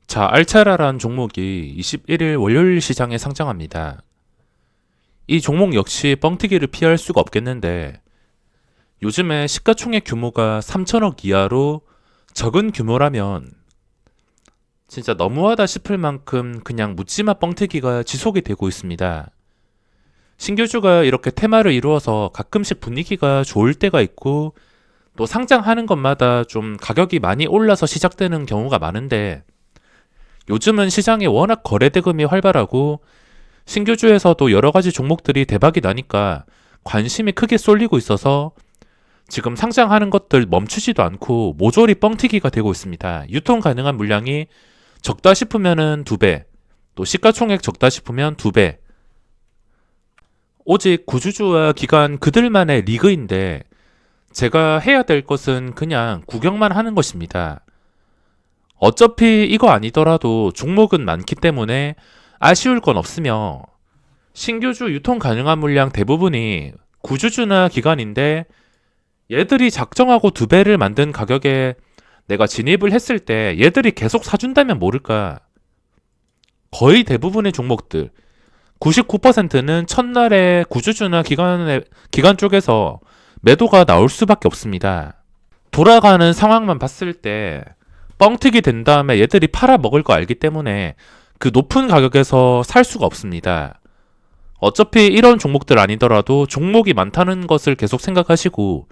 자, 알차라란 종목이 21일 월요일 시장에 상장합니다. 이 종목 역시 뻥튀기를 피할 수가 없겠는데 요즘에 시가총액 규모가 3천억 이하로 적은 규모라면 진짜 너무하다 싶을 만큼 그냥 묻지마 뻥튀기가 지속이 되고 있습니다. 신규주가 이렇게 테마를 이루어서 가끔씩 분위기가 좋을 때가 있고 또 상장하는 것마다 좀 가격이 많이 올라서 시작되는 경우가 많은데 요즘은 시장에 워낙 거래 대금이 활발하고 신규주에서도 여러 가지 종목들이 대박이 나니까 관심이 크게 쏠리고 있어서 지금 상장하는 것들 멈추지도 않고 모조리 뻥튀기가 되고 있습니다. 유통 가능한 물량이 적다 싶으면은 2배, 또 시가총액 적다 싶으면 2배. 오직 구주주와 기관 그들만의 리그인데 제가 해야 될 것은 그냥 구경만 하는 것입니다. 어차피 이거 아니더라도 종목은 많기 때문에 아쉬울 건 없으며 신규주 유통 가능한 물량 대부분이 구주주나 기관인데 얘들이 작정하고 2배를 만든 가격에 내가 진입을 했을 때 얘들이 계속 사준다면 모를까. 거의 대부분의 종목들 99%는 첫날에 구주주나 기관 쪽에서 매도가 나올 수밖에 없습니다. 돌아가는 상황만 봤을 때 뻥튀기 된 다음에 얘들이 팔아먹을 거 알기 때문에 그 높은 가격에서 살 수가 없습니다. 어차피 이런 종목들 아니더라도 종목이 많다는 것을 계속 생각하시고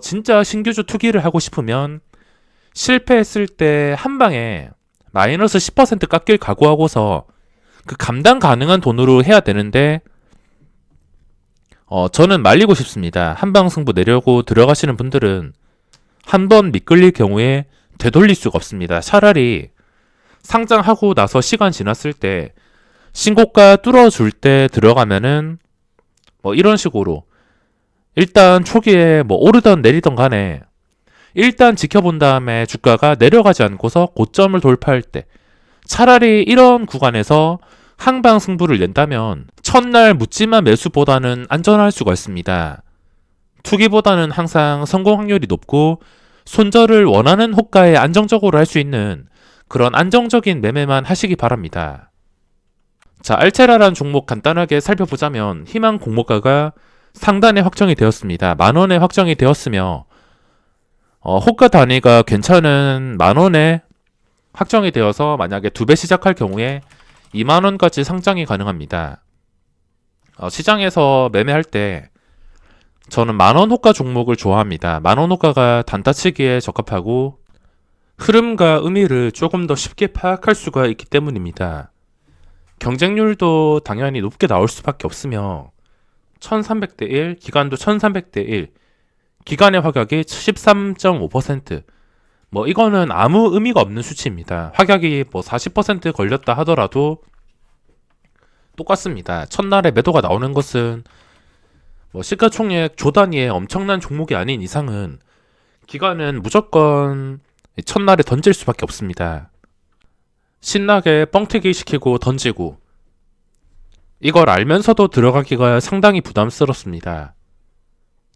진짜 신규주 투기를 하고 싶으면 실패했을 때 한 방에 마이너스 10% 깎일 각오하고서 그 감당 가능한 돈으로 해야 되는데 저는 말리고 싶습니다. 한방 승부 내려고 들어가시는 분들은 한 번 미끌릴 경우에 되돌릴 수가 없습니다. 차라리 상장하고 나서 시간 지났을 때 신고가 뚫어줄 때 들어가면은 이런 식으로 일단 초기에 오르던 내리던 간에 일단 지켜본 다음에 주가가 내려가지 않고서 고점을 돌파할 때 차라리 이런 구간에서 항방 승부를 낸다면 첫날 묻지마 매수보다는 안전할 수가 있습니다. 투기보다는 항상 성공 확률이 높고 손절을 원하는 호가에 안정적으로 할 수 있는 그런 안정적인 매매만 하시기 바랍니다. 자, 알체라란 종목 간단하게 살펴보자면 희망 공모가가 상단에 확정이 되었습니다. 만원에 확정이 되었으며 호가 단위가 괜찮은 만원에 확정이 되어서 만약에 2배 시작할 경우에 2만원까지 상장이 가능합니다. 시장에서 매매할 때 저는 만원 호가 종목을 좋아합니다. 만원 호가가 단타치기에 적합하고 흐름과 의미를 조금 더 쉽게 파악할 수가 있기 때문입니다. 경쟁률도 당연히 높게 나올 수밖에 없으며 1300대 1, 기관도 1300대 1, 기관의 확약이 13.5%. 이거는 아무 의미가 없는 수치입니다. 확약이 40% 걸렸다 하더라도 똑같습니다. 첫날에 매도가 나오는 것은 시가총액 조 단위의 엄청난 종목이 아닌 이상은 기관은 무조건 첫날에 던질 수밖에 없습니다. 신나게 뻥튀기 시키고 던지고 이걸 알면서도 들어가기가 상당히 부담스럽습니다.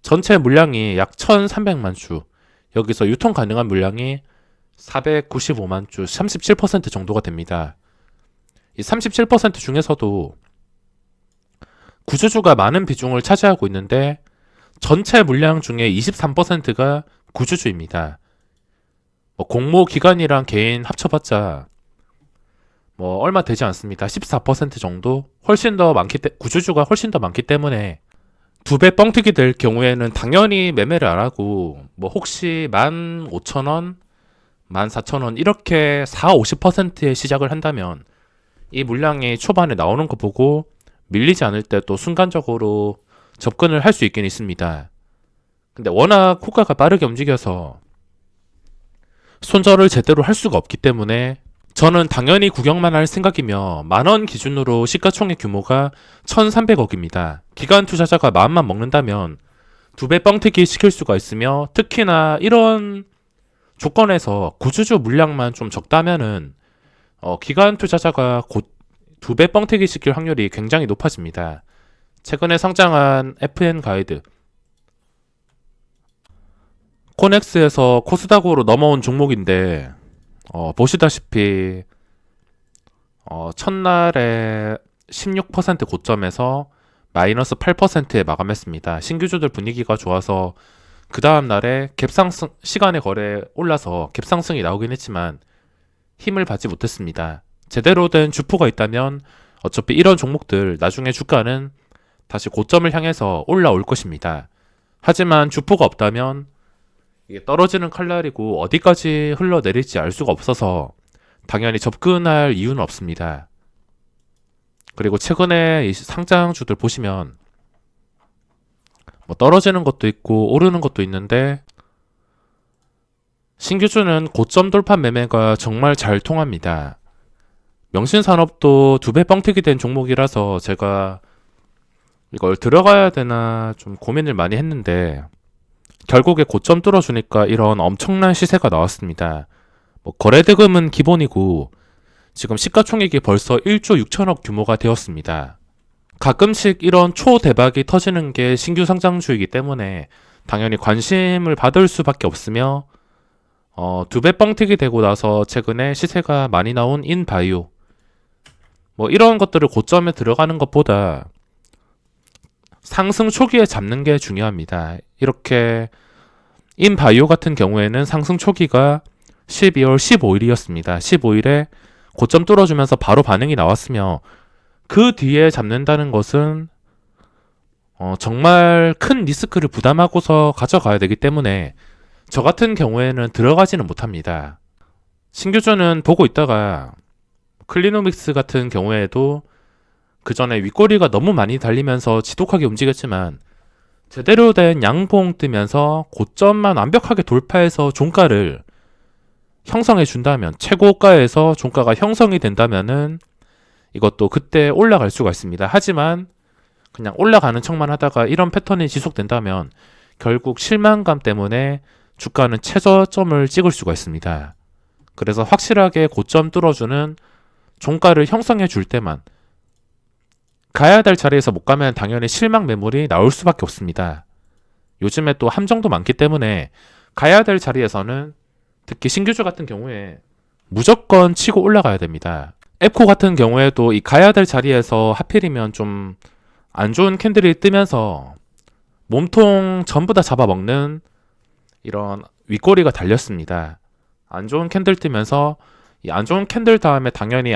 전체 물량이 약 1300만 주, 여기서 유통 가능한 물량이 495만 주, 37% 정도가 됩니다. 이 37% 중에서도 구주주가 많은 비중을 차지하고 있는데 전체 물량 중에 23%가 구주주입니다. 공모 기관이랑 개인 합쳐봤자 얼마 되지 않습니다. 14% 정도? 훨씬 더 구주주가 훨씬 더 많기 때문에 2배 뻥튀기 될 경우에는 당연히 매매를 안 하고 혹시 15,000원, 14,000원 이렇게 40-50%의 시작을 한다면 이 물량이 초반에 나오는 거 보고 밀리지 않을 때 또 순간적으로 접근을 할 수 있긴 있습니다. 근데 워낙 호가가 빠르게 움직여서 손절을 제대로 할 수가 없기 때문에 저는 당연히 구경만 할 생각이며 만원 기준으로 시가총액 규모가 1300억입니다. 기관 투자자가 마음만 먹는다면 2배 뻥튀기 시킬 수가 있으며 특히나 이런 조건에서 구주주 물량만 좀 적다면은 기관 투자자가 곧 2배 뻥튀기 시킬 확률이 굉장히 높아집니다. 최근에 상장한 FN 가이드 코넥스에서 코스닥으로 넘어온 종목인데 보시다시피 첫날에 16% 고점에서 마이너스 8%에 마감했습니다. 신규주들 분위기가 좋아서 그 다음 날에 갭상승 시간의 거래에 올라서 갭상승이 나오긴 했지만 힘을 받지 못했습니다. 제대로 된 주포가 있다면 어차피 이런 종목들 나중에 주가는 다시 고점을 향해서 올라올 것입니다. 하지만 주포가 없다면 이게 떨어지는 칼날이고 어디까지 흘러내릴지 알 수가 없어서 당연히 접근할 이유는 없습니다. 그리고 최근에 이 상장주들 보시면 뭐 떨어지는 것도 있고 오르는 것도 있는데 신규주는 고점 돌파 매매가 정말 잘 통합니다. 명신산업도 2배 뻥튀기 된 종목이라서 제가 이걸 들어가야 되나 좀 고민을 많이 했는데 결국에 고점 뚫어주니까 이런 엄청난 시세가 나왔습니다. 뭐 거래대금은 기본이고 지금 시가총액이 벌써 1조 6천억 규모가 되었습니다. 가끔씩 이런 초대박이 터지는 게 신규 상장주이기 때문에 당연히 관심을 받을 수밖에 없으며 2배 뻥튀기 되고 나서 최근에 시세가 많이 나온 인바이오 뭐 이런 것들을 고점에 들어가는 것보다 상승 초기에 잡는 게 중요합니다. 이렇게 인바이오 같은 경우에는 상승 초기가 12월 15일이었습니다. 15일에 고점 뚫어주면서 바로 반응이 나왔으며 그 뒤에 잡는다는 것은 정말 큰 리스크를 부담하고서 가져가야 되기 때문에 저 같은 경우에는 들어가지는 못합니다. 신규주는 보고 있다가 클리노믹스 같은 경우에도 그 전에 윗꼬리가 너무 많이 달리면서 지독하게 움직였지만 제대로 된 양봉 뜨면서 고점만 완벽하게 돌파해서 종가를 형성해 준다면 최고가에서 종가가 형성이 된다면은 이것도 그때 올라갈 수가 있습니다. 하지만 그냥 올라가는 척만 하다가 이런 패턴이 지속된다면 결국 실망감 때문에 주가는 최저점을 찍을 수가 있습니다. 그래서 확실하게 고점 뚫어주는 종가를 형성해 줄 때만 가야 될 자리에서 못 가면 당연히 실망 매물이 나올 수밖에 없습니다. 요즘에 또 함정도 많기 때문에 가야 될 자리에서는 특히 신규주 같은 경우에 무조건 치고 올라가야 됩니다. 앱코 같은 경우에도 이 가야 될 자리에서 하필이면 좀 안 좋은 캔들이 뜨면서 몸통 전부 다 잡아먹는 이런 윗꼬리가 달렸습니다. 안 좋은 캔들 뜨면서 이 안 좋은 캔들 다음에 당연히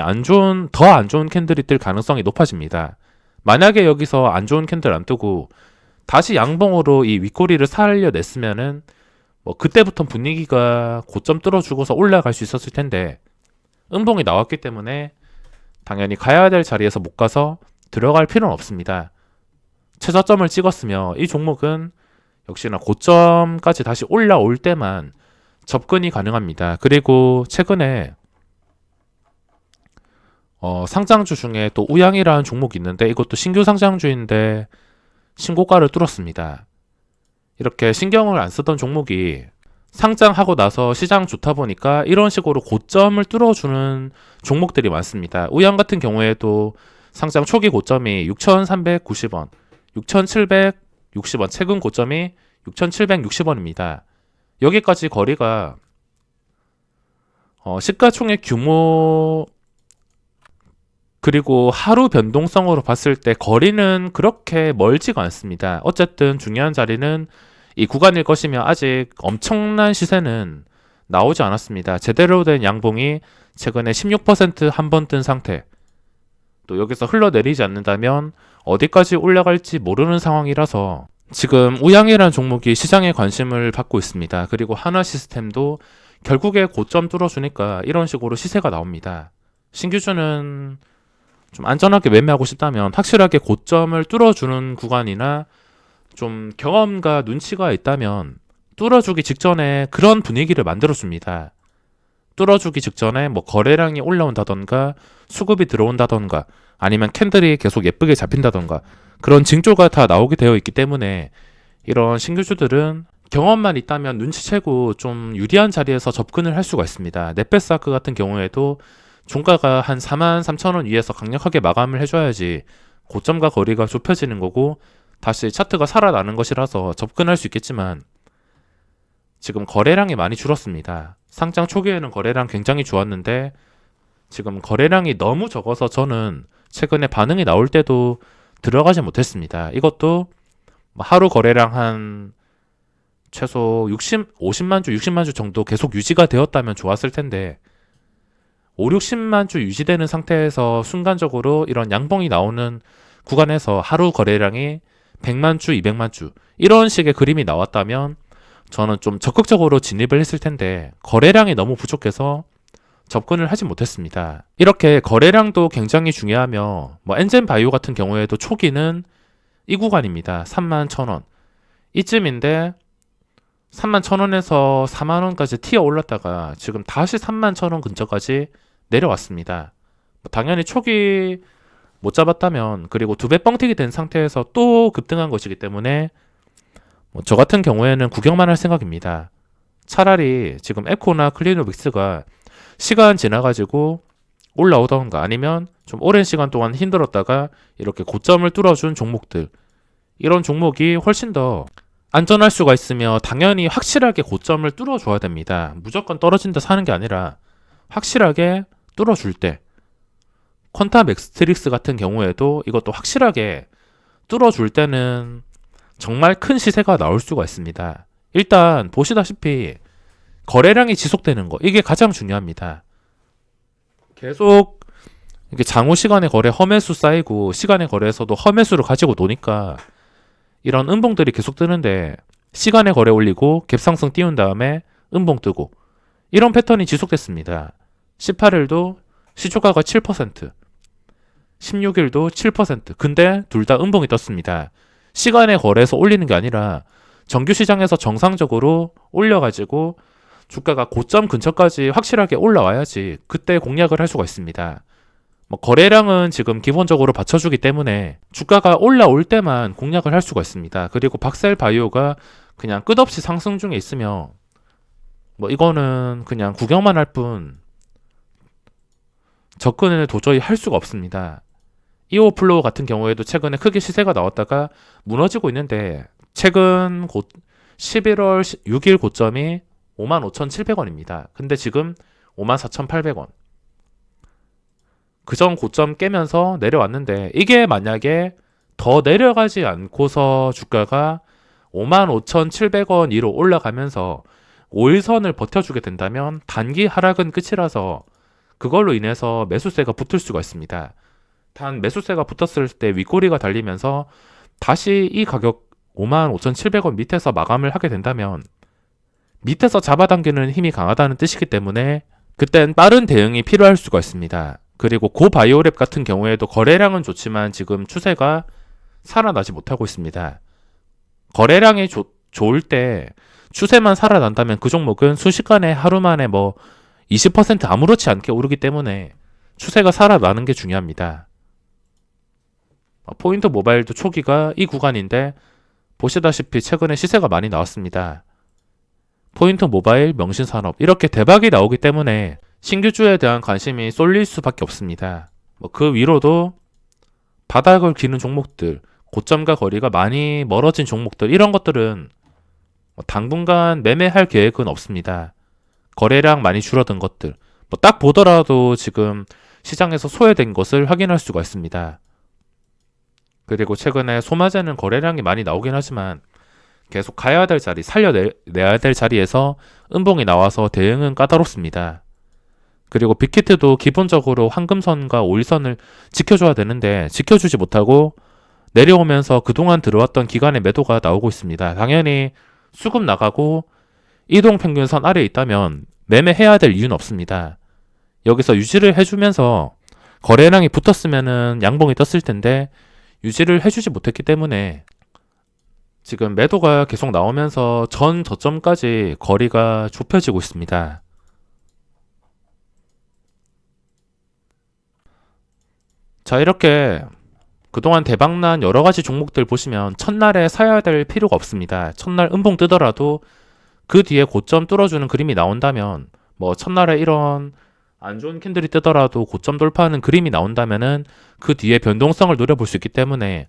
더 안 좋은 캔들이 뜰 가능성이 높아집니다. 만약에 여기서 안 좋은 캔들 안 뜨고 다시 양봉으로 이 윗꼬리를 살려냈으면은 뭐 그때부터 분위기가 고점 뚫어주고서 올라갈 수 있었을 텐데 음봉이 나왔기 때문에 당연히 가야 될 자리에서 못 가서 들어갈 필요는 없습니다. 최저점을 찍었으며 이 종목은 역시나 고점까지 다시 올라올 때만 접근이 가능합니다. 그리고 최근에 상장주 중에 또 우양이라는 종목이 있는데 이것도 신규 상장주인데 신고가를 뚫었습니다. 이렇게 신경을 안 쓰던 종목이 상장하고 나서 시장 좋다 보니까 이런 식으로 고점을 뚫어주는 종목들이 많습니다. 우양 같은 경우에도 상장 초기 고점이 6,390원, 6,760원, 최근 고점이 6,760원입니다. 여기까지 거리가 시가총액 규모 그리고 하루 변동성으로 봤을 때 거리는 그렇게 멀지가 않습니다. 어쨌든 중요한 자리는 이 구간일 것이며 아직 엄청난 시세는 나오지 않았습니다. 제대로 된 양봉이 최근에 16% 한 번 뜬 상태. 또 여기서 흘러내리지 않는다면 어디까지 올라갈지 모르는 상황이라서 지금 우양이라는 종목이 시장에 관심을 받고 있습니다. 그리고 하나시스템도 결국에 고점 뚫어주니까 이런 식으로 시세가 나옵니다. 신규주는 좀 안전하게 매매하고 싶다면 확실하게 고점을 뚫어주는 구간이나 좀 경험과 눈치가 있다면 뚫어주기 직전에 그런 분위기를 만들어줍니다. 뚫어주기 직전에 뭐 거래량이 올라온다던가 수급이 들어온다던가 아니면 캔들이 계속 예쁘게 잡힌다던가 그런 징조가 다 나오게 되어 있기 때문에 이런 신규주들은 경험만 있다면 눈치채고 좀 유리한 자리에서 접근을 할 수가 있습니다. 넷베스아크 같은 경우에도 종가가 한 43,000원 위에서 강력하게 마감을 해줘야지 고점과 거리가 좁혀지는 거고 다시 차트가 살아나는 것이라서 접근할 수 있겠지만 지금 거래량이 많이 줄었습니다. 상장 초기에는 거래량 굉장히 좋았는데 지금 거래량이 너무 적어서 저는 최근에 반응이 나올 때도 들어가지 못했습니다. 이것도 하루 거래량 한 최소 50만 주, 60만 주 정도 계속 유지가 되었다면 좋았을 텐데 5, 60만 주 유지되는 상태에서 순간적으로 이런 양봉이 나오는 구간에서 하루 거래량이 100만 주, 200만 주 이런 식의 그림이 나왔다면 저는 좀 적극적으로 진입을 했을 텐데 거래량이 너무 부족해서 접근을 하지 못했습니다. 이렇게 거래량도 굉장히 중요하며 엔젠 바이오 같은 경우에도 초기는 이 구간입니다. 31,000원 이쯤인데 31,000원에서 4만원까지 튀어 올랐다가 지금 다시 31,000원 근처까지 내려왔습니다. 당연히 초기 못 잡았다면 그리고 두 배 뻥튀기 된 상태에서 또 급등한 것이기 때문에 저 같은 경우에는 구경만 할 생각입니다. 차라리 지금 에코나 클리노빅스가 시간 지나가지고 올라오던가 아니면 좀 오랜 시간 동안 힘들었다가 이렇게 고점을 뚫어준 종목들 이런 종목이 훨씬 더 안전할 수가 있으며 당연히 확실하게 고점을 뚫어줘야 됩니다. 무조건 떨어진다 사는 게 아니라 확실하게 뚫어줄 때 퀀타 맥스트릭스 같은 경우에도 이것도 확실하게 뚫어줄 때는 정말 큰 시세가 나올 수가 있습니다. 일단 보시다시피 거래량이 지속되는 거 이게 가장 중요합니다. 계속 이렇게 장후 시간의 거래 허매수 쌓이고 시간의 거래에서도 허매수를 가지고 노니까 이런 음봉들이 계속 뜨는데 시간의 거래 올리고 갭상승 띄운 다음에 음봉 뜨고 이런 패턴이 지속됐습니다. 18일도 시초가가 7%, 16일도 7%. 근데 둘 다 음봉이 떴습니다. 시간의 거래에서 올리는 게 아니라 정규 시장에서 정상적으로 올려가지고 주가가 고점 근처까지 확실하게 올라와야지 그때 공략을 할 수가 있습니다. 거래량은 지금 기본적으로 받쳐주기 때문에 주가가 올라올 때만 공략을 할 수가 있습니다. 그리고 박셀 바이오가 그냥 끝없이 상승 중에 있으며 이거는 그냥 구경만 할 뿐 접근을 도저히 할 수가 없습니다. 이오플로우 같은 경우에도 최근에 크게 시세가 나왔다가 무너지고 있는데 최근 11월 6일 고점이 55,700원입니다. 근데 지금 54,800원. 그전 고점 깨면서 내려왔는데 이게 만약에 더 내려가지 않고서 주가가 55,700원 위로 올라가면서 5일선을 버텨주게 된다면 단기 하락은 끝이라서 그걸로 인해서 매수세가 붙을 수가 있습니다. 단 매수세가 붙었을 때 윗꼬리가 달리면서 다시 이 가격 55,700원 밑에서 마감을 하게 된다면 밑에서 잡아당기는 힘이 강하다는 뜻이기 때문에 그땐 빠른 대응이 필요할 수가 있습니다. 그리고 고바이오랩 같은 경우에도 거래량은 좋지만 지금 추세가 살아나지 못하고 있습니다. 거래량이 좋을 때 추세만 살아난다면 그 종목은 순식간에 하루 만에 20% 아무렇지 않게 오르기 때문에 추세가 살아나는 게 중요합니다. 포인트 모바일도 초기가 이 구간인데 보시다시피 최근에 시세가 많이 나왔습니다. 포인트 모바일, 명신산업 이렇게 대박이 나오기 때문에 신규주에 대한 관심이 쏠릴 수밖에 없습니다. 그 위로도 바닥을 기는 종목들, 고점과 거리가 많이 멀어진 종목들 이런 것들은 당분간 매매할 계획은 없습니다. 거래량 많이 줄어든 것들 딱 보더라도 지금 시장에서 소외된 것을 확인할 수가 있습니다. 그리고 최근에 소마제는 거래량이 많이 나오긴 하지만 계속 가야 될 자리, 살려내야 될 자리에서 음봉이 나와서 대응은 까다롭습니다. 그리고 빅히트도 기본적으로 황금선과 5일선을 지켜줘야 되는데 지켜주지 못하고 내려오면서 그동안 들어왔던 기간의 매도가 나오고 있습니다. 당연히 수급 나가고 이동평균선 아래에 있다면 매매해야 될 이유는 없습니다. 여기서 유지를 해주면서 거래량이 붙었으면은 양봉이 떴을 텐데 유지를 해주지 못했기 때문에 지금 매도가 계속 나오면서 전 저점까지 거리가 좁혀지고 있습니다. 자, 이렇게 그동안 대박난 여러가지 종목들 보시면 첫날에 사야 될 필요가 없습니다. 첫날 음봉 뜨더라도 그 뒤에 고점 뚫어주는 그림이 나온다면 첫날에 이런 안 좋은 캔들이 뜨더라도 고점 돌파하는 그림이 나온다면은 그 뒤에 변동성을 노려볼 수 있기 때문에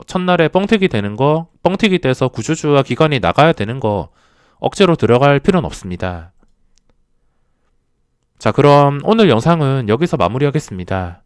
첫날에 뻥튀기 되는 거, 뻥튀기 돼서 구주주와 기관이 나가야 되는 거 억지로 들어갈 필요는 없습니다. 자, 그럼 오늘 영상은 여기서 마무리하겠습니다.